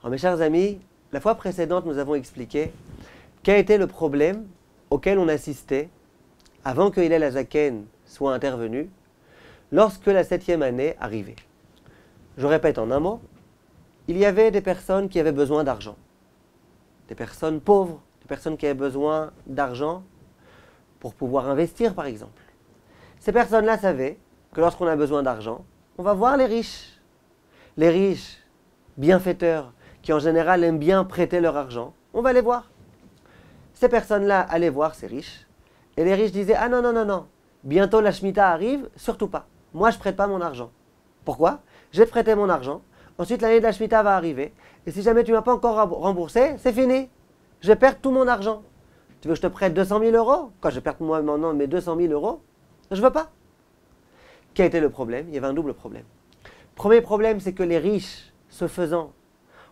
Alors mes chers amis, la fois précédente, nous avons expliqué quel était le problème auquel on assistait avant que Hillel Hazaken soit intervenu lorsque la 7e année arrivait. Je répète en un mot, il y avait des personnes qui avaient besoin d'argent, des personnes pauvres, des personnes qui avaient besoin d'argent pour pouvoir investir par exemple. Ces personnes-là savaient que lorsqu'on a besoin d'argent, on va voir les riches bienfaiteurs, qui en général aiment bien prêter leur argent, on va les voir. Ces personnes-là allaient voir ces riches, et les riches disaient « Ah non, non, non, non, bientôt la Shemitah arrive, surtout pas. Moi, je ne prête pas mon argent. Pourquoi? Je vais te prêter mon argent, ensuite l'année de la Shemitah va arriver, et si jamais tu ne m'as pas encore remboursé, c'est fini. Je vais perdre tout mon argent. Tu veux que je te prête 200 000 euros? Quand je perds moi maintenant mes 200 000 euros, je ne veux pas. » Quel était le problème? Il y avait un double problème. Premier problème, c'est que les riches, ce faisant,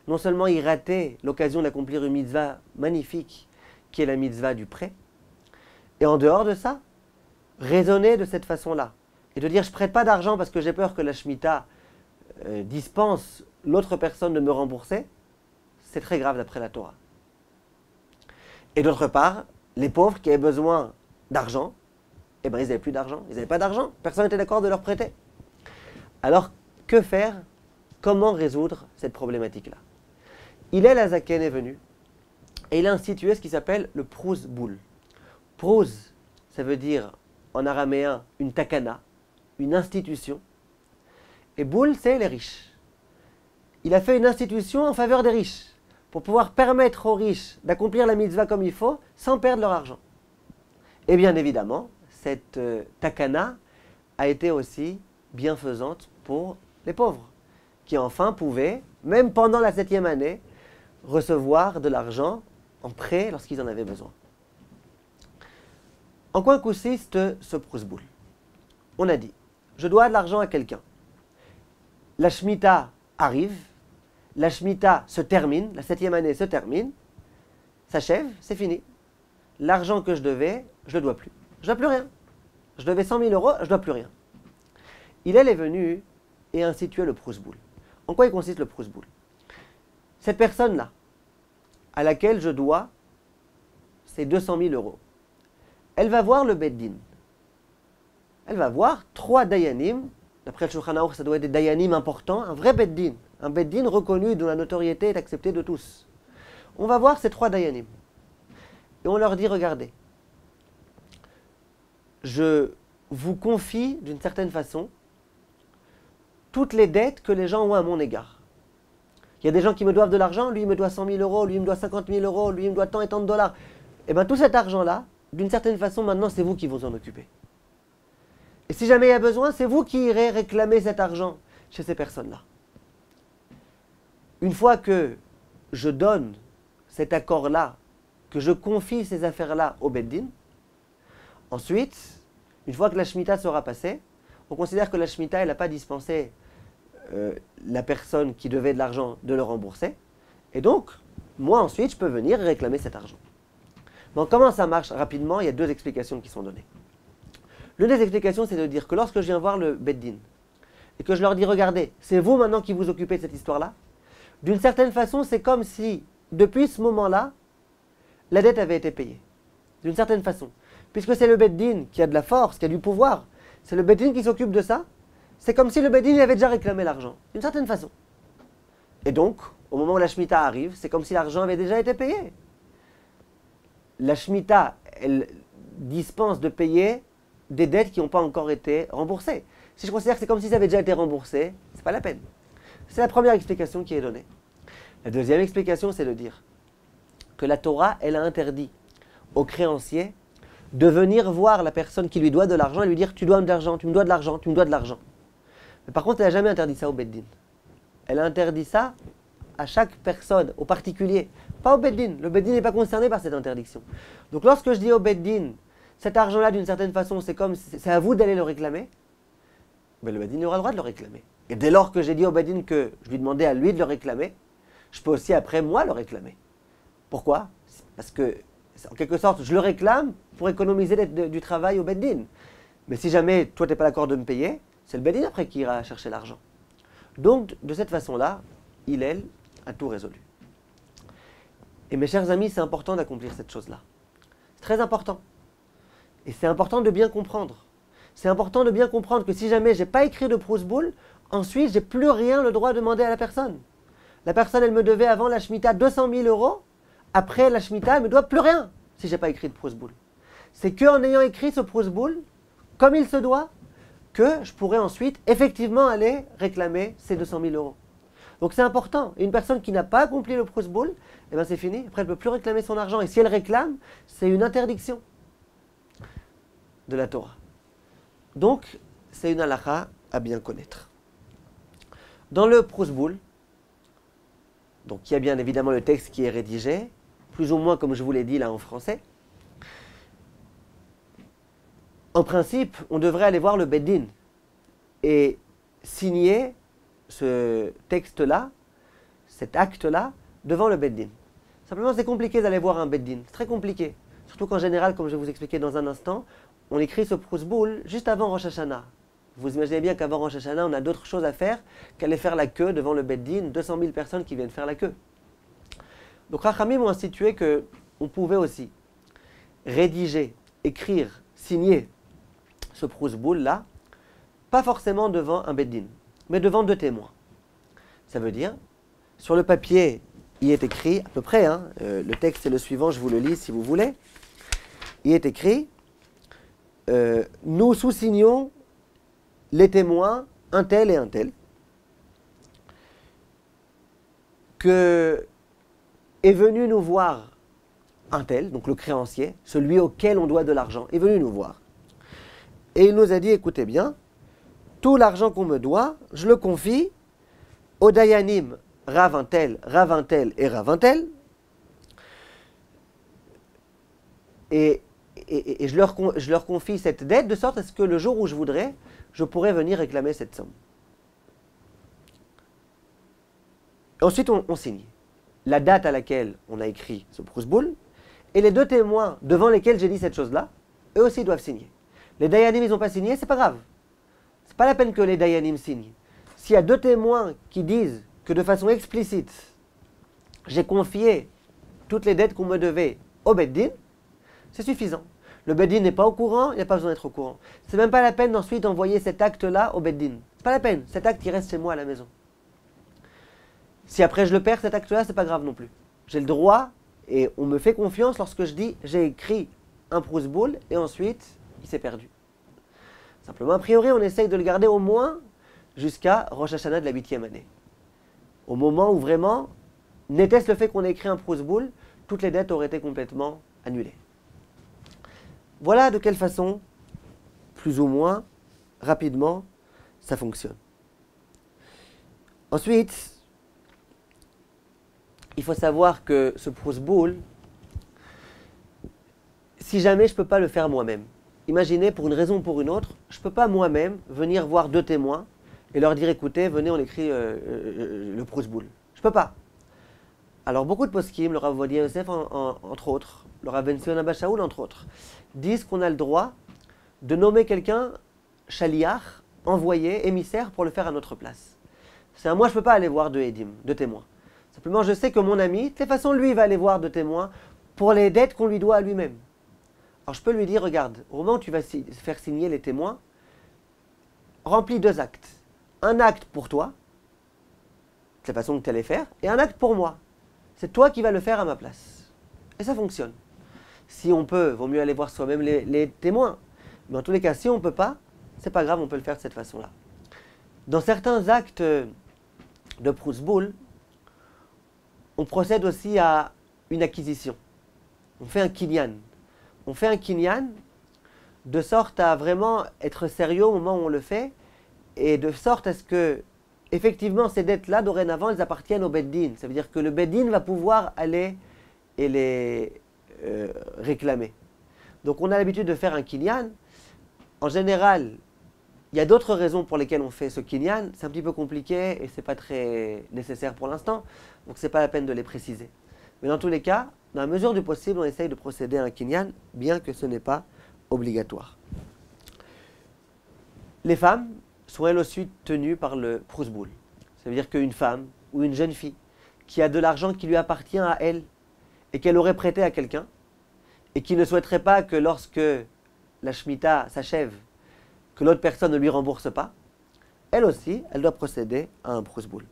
non seulement ils rataient l'occasion d'accomplir une mitzvah magnifique, qui est la mitzvah du prêt, et en dehors de ça, raisonner de cette façon-là, et de dire je ne prête pas d'argent parce que j'ai peur que la Shemitah dispense l'autre personne de me rembourser, c'est très grave d'après la Torah. Et d'autre part, les pauvres qui avaient besoin d'argent, eh bien ils n'avaient plus d'argent, ils n'avaient pas d'argent, personne n'était d'accord de leur prêter. Alors, que faire? Comment résoudre cette problématique-là? Hillel Hazaken est venu et il a institué ce qui s'appelle le Pruz Boul. Pruz, ça veut dire en araméen une takana, une institution. Et Boul, c'est les riches. Il a fait une institution en faveur des riches pour pouvoir permettre aux riches d'accomplir la mitzvah comme il faut sans perdre leur argent. Et bien évidemment, cette takana a été aussi bienfaisante pour les pauvres, qui enfin pouvaient, même pendant la 7e année, recevoir de l'argent en prêt lorsqu'ils en avaient besoin. En quoi consiste ce Pruz Boul? On a dit, je dois de l'argent à quelqu'un. La Shemitah arrive, la Shemitah se termine, la 7e année se termine, s'achève, c'est fini. L'argent que je devais, je ne le dois plus. Je ne dois plus rien. Je devais 100 000 euros, je ne dois plus rien. Hillel est venu et a institué le Pruz Boul. En quoi il consiste le Pruz Boul? Cette personne-là, à laquelle je dois ces 200 000 euros, elle va voir le Beit Din. Elle va voir 3 Dayanim. D'après le Shulchan Aruch, ça doit être des Dayanim importants, un vrai Beit Din. Un Beit Din reconnu, dont la notoriété est acceptée de tous. On va voir ces 3 Dayanim. Et on leur dit, regardez, je vous confie d'une certaine façon toutes les dettes que les gens ont à mon égard. Il y a des gens qui me doivent de l'argent, lui il me doit 100 000 euros, lui il me doit 50 000 euros, lui il me doit tant et tant de dollars. Et bien tout cet argent-là, d'une certaine façon, maintenant c'est vous qui vous en occupez. Et si jamais il y a besoin, c'est vous qui irez réclamer cet argent chez ces personnes-là. Une fois que je donne cet accord-là, que je confie ces affaires-là au Beit Din, ensuite, une fois que la Shemitah sera passée, on considère que la Shemitah, elle n'a pas dispensé la personne qui devait de l'argent de le rembourser. Et donc, moi ensuite, je peux venir réclamer cet argent. Donc, comment ça marche rapidement? Il y a 2 explications qui sont données. L'une des explications, c'est de dire que lorsque je viens voir le Beit Din et que je leur dis, regardez, c'est vous maintenant qui vous occupez de cette histoire-là, d'une certaine façon, c'est comme si, depuis ce moment-là, la dette avait été payée. D'une certaine façon. Puisque c'est le Beit Din qui a de la force, qui a du pouvoir, c'est le Beit Din qui s'occupe de ça, c'est comme si le Beit Din avait déjà réclamé l'argent, d'une certaine façon. Et donc, au moment où la Shemitah arrive, c'est comme si l'argent avait déjà été payé. La Shemitah, elle dispense de payer des dettes qui n'ont pas encore été remboursées. Si je considère que c'est comme si ça avait déjà été remboursé, ce n'est pas la peine. C'est la première explication qui est donnée. La deuxième explication, c'est de dire que la Torah, elle a interdit aux créanciers de venir voir la personne qui lui doit de l'argent et lui dire « tu dois de l'argent, tu me dois de l'argent, tu me dois de l'argent ». Mais par contre, elle n'a jamais interdit ça au Beit Din. Elle a interdit ça à chaque personne, au particulier, pas au Beit Din. Le Beit Din n'est pas concerné par cette interdiction. Donc lorsque je dis au Beit Din, cet argent-là, d'une certaine façon, c'est à vous d'aller le réclamer, ben, le Beit Din aura le droit de le réclamer. Et dès lors que j'ai dit au Beit Din que je lui demandais à lui de le réclamer, je peux aussi après moi le réclamer. Pourquoi? Parce que, en quelque sorte, je le réclame pour économiser du travail au Beit Din. Mais si jamais toi tu n'es pas d'accord de me payer, c'est le Beit Din après qui ira chercher l'argent. Donc, de cette façon-là, Hillel a tout résolu. Et mes chers amis, c'est important d'accomplir cette chose-là. C'est très important. Et c'est important de bien comprendre. C'est important de bien comprendre que si jamais je n'ai pas écrit de Proust-Boule, ensuite, je n'ai plus rien le droit de demander à la personne. La personne, elle me devait avant la Shemitah 200 000 euros. Après la Shemitah, elle ne me doit plus rien si je n'ai pas écrit de Proust-Boule. C'est qu'en ayant écrit ce Proust-Boule, comme il se doit, que je pourrais ensuite effectivement aller réclamer ces 200 000 euros. Donc c'est important. Et une personne qui n'a pas accompli le Proust-Boule, eh ben c'est fini. Après, elle ne peut plus réclamer son argent. Et si elle réclame, c'est une interdiction de la Torah. Donc, c'est une halakha à bien connaître. Dans le Proust-Boule, donc il y a bien évidemment le texte qui est rédigé, plus ou moins comme je vous l'ai dit là en français. En principe, on devrait aller voir le Beddin et signer ce texte-là, cet acte-là, devant le Beddin. Simplement, c'est compliqué d'aller voir un Beddin. C'est très compliqué. Surtout qu'en général, comme je vais vous expliquer dans un instant, on écrit ce Proust-Boule juste avant Rosh Hashanah. Vous imaginez bien qu'avant Rosh Hashanah, on a d'autres choses à faire qu'aller faire la queue devant le Beddin, 200 000 personnes qui viennent faire la queue. Donc Rachamim ont institué qu'on pouvait aussi rédiger, écrire, signer ce Proust-Boule-là, pas forcément devant un Beddin, mais devant deux témoins. Ça veut dire, sur le papier, il est écrit, à peu près, le texte est le suivant, je vous le lis si vous voulez. Il est écrit, nous sous-signons les témoins, un tel et un tel, que est venu nous voir un tel, donc le créancier, celui auquel on doit de l'argent, est venu nous voir. Et il nous a dit, écoutez bien, tout l'argent qu'on me doit, je le confie au Dayanim, Rav un tel et Rav un tel, et je leur confie cette dette de sorte à ce que le jour où je voudrais, je pourrais venir réclamer cette somme. Ensuite, on signe la date à laquelle on a écrit ce Proust-Boule, et les deux témoins devant lesquels j'ai dit cette chose-là, eux aussi doivent signer. Les Dayanim, ils n'ont pas signé, c'est pas grave. C'est pas la peine que les Dayanim signent. S'il y a deux témoins qui disent que de façon explicite, j'ai confié toutes les dettes qu'on me devait au Beddin, c'est suffisant. Le Beddin n'est pas au courant, il n'y a pas besoin d'être au courant. C'est même pas la peine d'ensuite envoyer cet acte-là au Beddin. C'est pas la peine, cet acte il reste chez moi à la maison. Si après je le perds, cet acte-là, c'est pas grave non plus. J'ai le droit, et on me fait confiance lorsque je dis j'ai écrit un Proust-Boule et ensuite il s'est perdu. Simplement, a priori, on essaye de le garder au moins jusqu'à Rosh Hashanah de la 8e année. Au moment où vraiment, n'était-ce le fait qu'on ait écrit un Proust-Boule, toutes les dettes auraient été complètement annulées. Voilà de quelle façon, plus ou moins, rapidement, ça fonctionne. Ensuite, il faut savoir que ce Proust-Boule, si jamais je ne peux pas le faire moi-même, imaginez pour une raison ou pour une autre, je ne peux pas moi-même venir voir deux témoins et leur dire écoutez, venez on écrit le Proust-Boule. Je ne peux pas. Alors beaucoup de poskim, le Rav Ovadia Yosef entre autres, le Rav Ben Sion Abba Shaul entre autres, disent qu'on a le droit de nommer quelqu'un shaliach, envoyé, émissaire pour le faire à notre place. C'est moi je ne peux pas aller voir deux édim, deux témoins. Simplement je sais que mon ami, de toute façon lui il va aller voir deux témoins pour les dettes qu'on lui doit à lui-même. Alors je peux lui dire regarde, au moment où tu vas faire signer les témoins, remplis deux actes. Un acte pour toi, c'est la façon que tu allais faire, et un acte pour moi. C'est toi qui vas le faire à ma place. Et ça fonctionne. Si on peut, vaut mieux aller voir soi-même les témoins. Mais en tous les cas, si on ne peut pas, c'est pas grave, on peut le faire de cette façon-là. Dans certains actes de Proust-Boule, on procède aussi à une acquisition. On fait un kinyan. On fait un kinyan de sorte à vraiment être sérieux au moment où on le fait et de sorte à ce que, effectivement, ces dettes-là, dorénavant, elles appartiennent au Beddin. Ça veut dire que le Beddin va pouvoir aller et les réclamer. Donc on a l'habitude de faire un kinyan. En général, il y a d'autres raisons pour lesquelles on fait ce kinyan. C'est un petit peu compliqué et ce n'est pas très nécessaire pour l'instant. Donc ce n'est pas la peine de les préciser. Mais dans tous les cas, dans la mesure du possible, on essaye de procéder à un kinyan, bien que ce n'est pas obligatoire. Les femmes sont elles aussi tenues par le Proust-Boule. Ça veut dire qu'une femme ou une jeune fille qui a de l'argent qui lui appartient à elle et qu'elle aurait prêté à quelqu'un et qui ne souhaiterait pas que lorsque la Shemitah s'achève, que l'autre personne ne lui rembourse pas, elle aussi, elle doit procéder à un brousse-boule.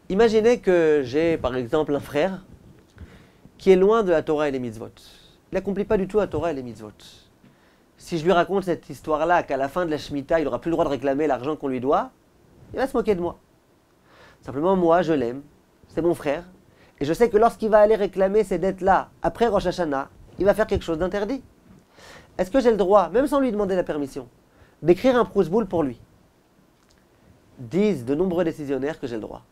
Imaginez que j'ai par exemple un frère qui est loin de la Torah et les mitzvot. Il n'accomplit pas du tout la Torah et les mitzvot. Si je lui raconte cette histoire-là, qu'à la fin de la Shemitah, il n'aura plus le droit de réclamer l'argent qu'on lui doit, il va se moquer de moi. Simplement, moi, je l'aime, c'est mon frère, et je sais que lorsqu'il va aller réclamer ces dettes-là, après Rosh Hashanah, il va faire quelque chose d'interdit. Est-ce que j'ai le droit, même sans lui demander la permission, d'écrire un brousse-boule pour lui? Disent de nombreux décisionnaires que j'ai le droit.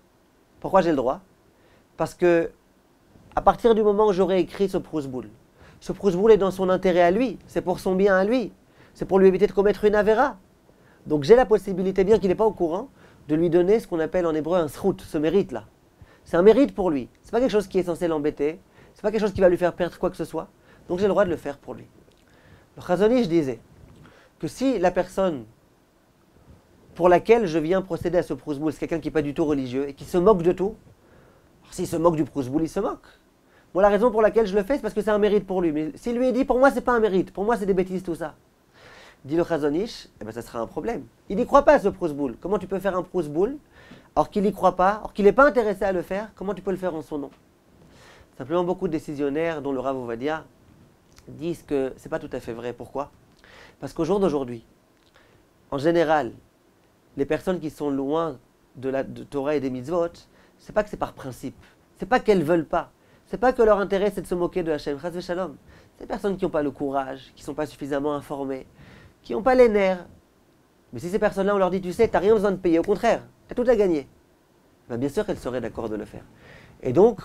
Pourquoi j'ai le droit? Parce que, à partir du moment où j'aurai écrit ce brousse-boule est dans son intérêt à lui, c'est pour son bien à lui, c'est pour lui éviter de commettre une avéra. Donc j'ai la possibilité, bien qu'il n'est pas au courant, de lui donner ce qu'on appelle en hébreu un srout, ce mérite-là. C'est un mérite pour lui. C'est pas quelque chose qui est censé l'embêter, c'est pas quelque chose qui va lui faire perdre quoi que ce soit. Donc j'ai le droit de le faire pour lui. Le Chazon Ish disait que si la personne pour laquelle je viens procéder à ce brousse-boule, c'est quelqu'un qui n'est pas du tout religieux et qui se moque de tout, alors s'il se moque du brousse-boule, il se moque. Moi, la raison pour laquelle je le fais, c'est parce que c'est un mérite pour lui. Mais s'il lui est dit, pour moi, c'est pas un mérite, pour moi, c'est des bêtises, tout ça. Dit le Chazon Ish, eh ben, ça sera un problème. Il n'y croit pas à ce brousse-boule. Comment tu peux faire un brousse-boule alors qu'il n'y croit pas, alors qu'il n'est pas intéressé à le faire? Comment tu peux le faire en son nom? Simplement, beaucoup de décisionnaires, dont le Rav Ovadia, disent que c'est pas tout à fait vrai. Pourquoi? Parce qu'au jour d'aujourd'hui, en général, les personnes qui sont loin de Torah et des mitzvot, c'est pas que c'est par principe. C'est pas qu'elles veulent pas. C'est pas que leur intérêt c'est de se moquer de Hachem. Chas v'shalom. C'est des personnes qui n'ont pas le courage, qui ne sont pas suffisamment informées, qui n'ont pas les nerfs. Mais si ces personnes-là, on leur dit, tu sais, tu n'as rien besoin de payer, au contraire, tu as tout à gagner, ben bien sûr qu'elles seraient d'accord de le faire. Et donc,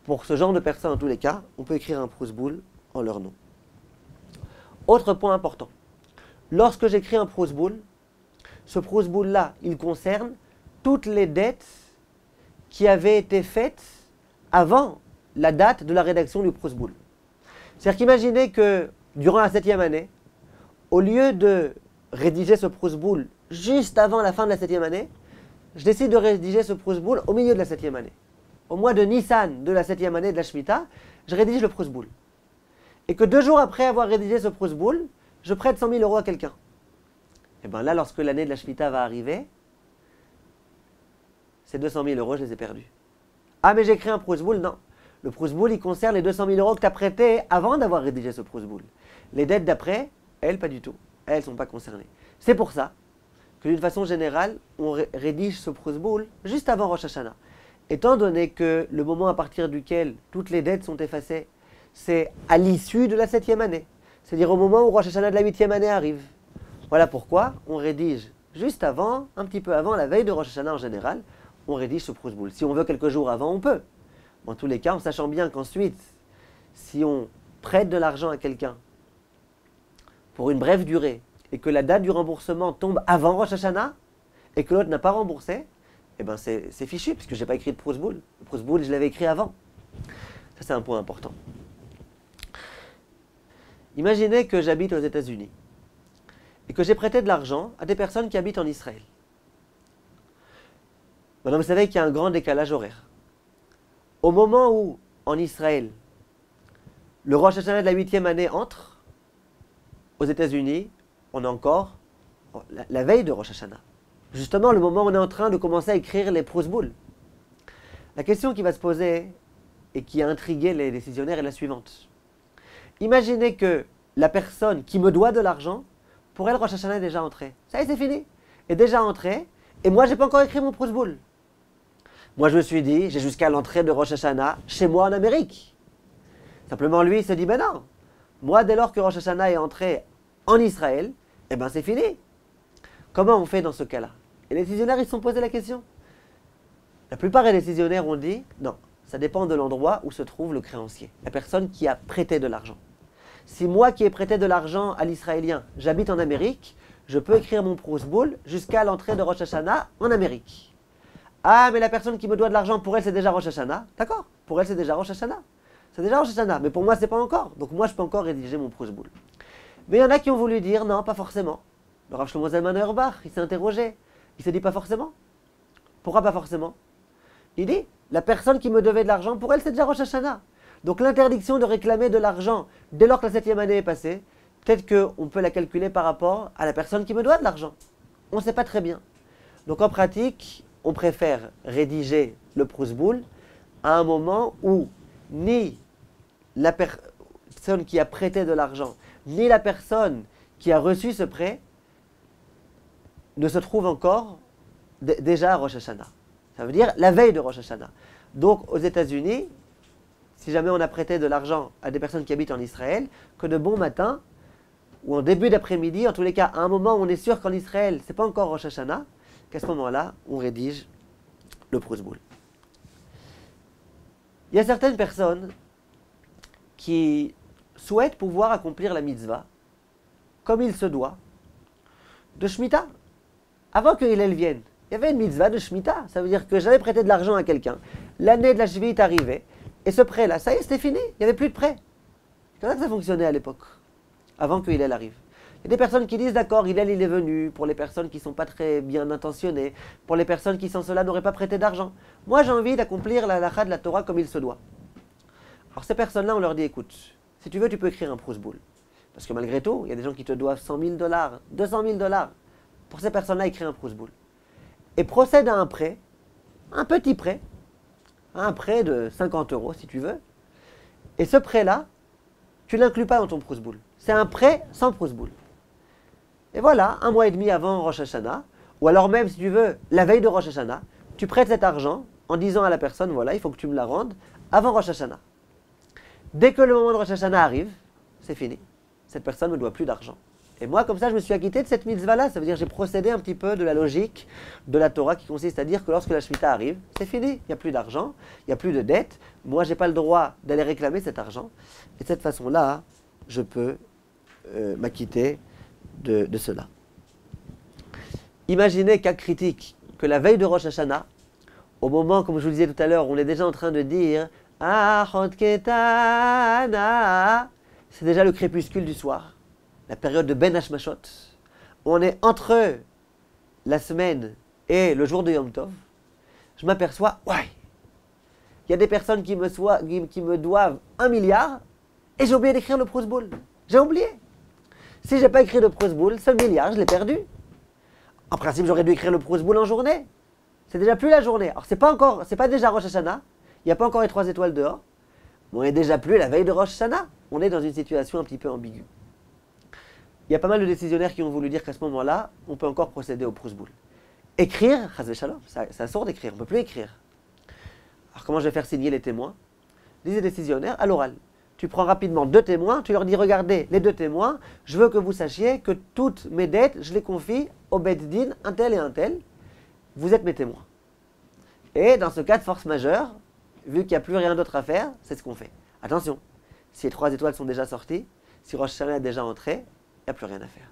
pour ce genre de personnes, en tous les cas, on peut écrire un brousse-boule en leur nom. Autre point important. Lorsque j'écris un brousse-boule, ce brousse-boule-là, il concerne toutes les dettes qui avaient été faites avant la date de la rédaction du brousse-boule. C'est-à-dire qu'imaginez que, durant la 7e année, au lieu de rédiger ce brousse-boule juste avant la fin de la 7e année, je décide de rédiger ce brousse-boule au milieu de la 7e année. Au mois de Nissan de la 7e année de la Shemitah, je rédige le brousse-boule. Et que 2 jours après avoir rédigé ce brousse-boule, je prête 100 000 euros à quelqu'un. Et bien là, lorsque l'année de la Shemitah va arriver, ces 200 000 euros, je les ai perdus. Ah, mais j'ai écrit un brousse-boule? Non. Le brousse-boule, il concerne les 200 000 euros que tu as prêtés avant d'avoir rédigé ce brousse-boule. Les dettes d'après, elles, pas du tout. Elles ne sont pas concernées. C'est pour ça que d'une façon générale, on rédige ce brousse-boule juste avant Rosh Hashanah. Étant donné que le moment à partir duquel toutes les dettes sont effacées, c'est à l'issue de la 7e année. C'est-à-dire au moment où Rosh Hashanah de la 8e année arrive. Voilà pourquoi on rédige juste avant, un petit peu avant, la veille de Rosh Hashanah en général, on rédige ce brousse-boule. Si on veut quelques jours avant, on peut. En tous les cas, en sachant bien qu'ensuite, si on prête de l'argent à quelqu'un pour une brève durée et que la date du remboursement tombe avant Rosh Hashanah et que l'autre n'a pas remboursé, eh ben c'est fichu puisque je n'ai pas écrit de brousse-boule. Le brousse-boule, je l'avais écrit avant. Ça, c'est un point important. Imaginez que j'habite aux États-Unis et que j'ai prêté de l'argent à des personnes qui habitent en Israël. Maintenant, vous savez qu'il y a un grand décalage horaire. Au moment où, en Israël, le Rosh Hashanah de la 8e année entre, aux États-Unis, on est encore la veille de Rosh Hashanah. Justement, le moment où on est en train de commencer à écrire les brousse-boules. La question qui va se poser et qui a intrigué les décisionnaires est la suivante. Imaginez que la personne qui me doit de l'argent, pour elle, Rosh Hashanah est déjà entré. Ça y est, c'est fini. Est déjà entré, et moi, je n'ai pas encore écrit mon brousse-boule. Moi, je me suis dit, j'ai jusqu'à l'entrée de Rosh Hashanah chez moi en Amérique. Simplement, lui, il se dit, ben non. Moi, dès lors que Rosh Hashanah est entré en Israël, eh ben c'est fini. Comment on fait dans ce cas-là? Et les décisionnaires, ils se sont posé la question. La plupart des décisionnaires ont dit, non, ça dépend de l'endroit où se trouve le créancier, la personne qui a prêté de l'argent. Si moi qui ai prêté de l'argent à l'Israélien, j'habite en Amérique, je peux écrire mon brousse-boule jusqu'à l'entrée de Rosh Hashanah en Amérique. Ah, mais la personne qui me doit de l'argent, pour elle, c'est déjà Rosh Hashanah. D'accord, pour elle, c'est déjà Rosh Hashanah. C'est déjà Rosh Hashanah, mais pour moi, c'est pas encore. Donc moi, je peux encore rédiger mon brousse-boule. Mais il y en a qui ont voulu dire, non, pas forcément. Le Rav Shlomo Zalman Auerbach, il s'est interrogé. Il s'est dit pas forcément. Pourquoi pas forcément? Il dit, la personne qui me devait de l'argent, pour elle, c'est déjà Rosh Hashanah. Donc l'interdiction de réclamer de l'argent dès lors que la 7e année est passée, peut-être qu'on peut la calculer par rapport à la personne qui me doit de l'argent. On ne sait pas très bien. Donc en pratique, on préfère rédiger le Prusboul à un moment où ni la personne qui a prêté de l'argent, ni la personne qui a reçu ce prêt ne se trouve encore déjà à Rosh Hashanah. Ça veut dire la veille de Rosh Hashanah. Donc aux États-Unis, si jamais on a prêté de l'argent à des personnes qui habitent en Israël, que de bon matin ou en début d'après-midi, en tous les cas, à un moment où on est sûr qu'en Israël, ce n'est pas encore Rosh Hashanah, qu'à ce moment-là, on rédige le Prusboul. Il y a certaines personnes qui souhaitent pouvoir accomplir la mitzvah comme il se doit de Shemitah. Avant que Hillel vienne, il y avait une mitzvah de Shemitah. Ça veut dire que j'avais prêté de l'argent à quelqu'un. L'année de la Shvit est arrivée. Et ce prêt-là, ça y est, c'était fini. Il n'y avait plus de prêt. C'est comme ça que ça fonctionnait à l'époque, avant que Hillel arrive. Il y a des personnes qui disent, d'accord, Hillel, il est venu pour les personnes qui ne sont pas très bien intentionnées, pour les personnes qui, sans cela, n'auraient pas prêté d'argent. Moi, j'ai envie d'accomplir la halakha de la Torah comme il se doit. Alors, ces personnes-là, on leur dit, écoute, si tu veux, tu peux écrire un Prusboul. Parce que malgré tout, il y a des gens qui te doivent $100 000, $200 000. Pour ces personnes-là, écris un Prusboul. Et procède à un prêt, un petit prêt, un prêt de 50 € si tu veux. Et ce prêt-là, tu ne l'inclus pas dans ton Prusboul. C'est un prêt sans Prusboul. Et voilà, 1 mois et demi avant Rosh Hashanah, ou alors même si tu veux, la veille de Rosh Hashanah, tu prêtes cet argent en disant à la personne, voilà, il faut que tu me la rendes avant Rosh Hashanah. Dès que le moment de Rosh Hashanah arrive, c'est fini. Cette personne ne doit plus d'argent. Et moi, comme ça, je me suis acquitté de cette mitzvah-là. Ça veut dire que j'ai procédé un petit peu de la logique de la Torah qui consiste à dire que lorsque la Shemitah arrive, c'est fini. Il n'y a plus d'argent, il n'y a plus de dette. Moi, je n'ai pas le droit d'aller réclamer cet argent. Et de cette façon-là, je peux m'acquitter de cela. Imaginez, cas critique, que la veille de Rosh Hashanah, au moment, comme je vous disais tout à l'heure, on est déjà en train de dire « Achot ketana », c'est déjà le crépuscule du soir. La période de Ben Hashmashot, on est entre la semaine et le jour de Yom Tov, je m'aperçois, ouais, il y a des personnes qui me doivent 1 milliard et j'ai oublié d'écrire le Prusboul. J'ai oublié. Si je n'ai pas écrit le Prusboul, ce milliard, je l'ai perdu. En principe, j'aurais dû écrire le Prusboul en journée. C'est déjà plus la journée. Alors, c'est pas déjà Rosh Hashanah, il n'y a pas encore les 3 étoiles dehors, mais on n'est déjà plus la veille de Rosh Hashanah. On est dans une situation un petit peu ambiguë. Il y a pas mal de décisionnaires qui ont voulu dire qu'à ce moment-là, on peut encore procéder au Prusboul. Écrire, chas v'shalom, c'est sourd d'écrire, on ne peut plus écrire. Alors comment je vais faire signer les témoins? Disent les décisionnaires à l'oral. Tu prends rapidement 2 témoins, tu leur dis, regardez, les 2 témoins, je veux que vous sachiez que toutes mes dettes, je les confie au Beth Din, un tel et un tel. Vous êtes mes témoins. Et dans ce cas de force majeure, vu qu'il n'y a plus rien d'autre à faire, c'est ce qu'on fait. Attention, si les 3 étoiles sont déjà sorties, si Rosh Hashanah est déjà entré, il n'y a plus rien à faire.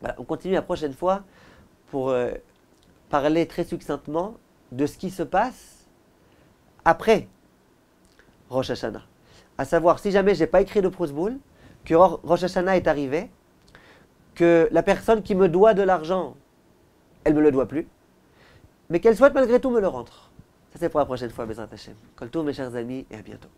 Voilà, on continue la prochaine fois pour parler très succinctement de ce qui se passe après Rosh Hashanah. À savoir, si jamais je n'ai pas écrit le Prusboul, que Rosh Hashanah est arrivé, que la personne qui me doit de l'argent, elle ne me le doit plus, mais qu'elle souhaite malgré tout me le rendre. Ça c'est pour la prochaine fois, Bezrat Hashem. Kol tov, mes chers amis, et à bientôt.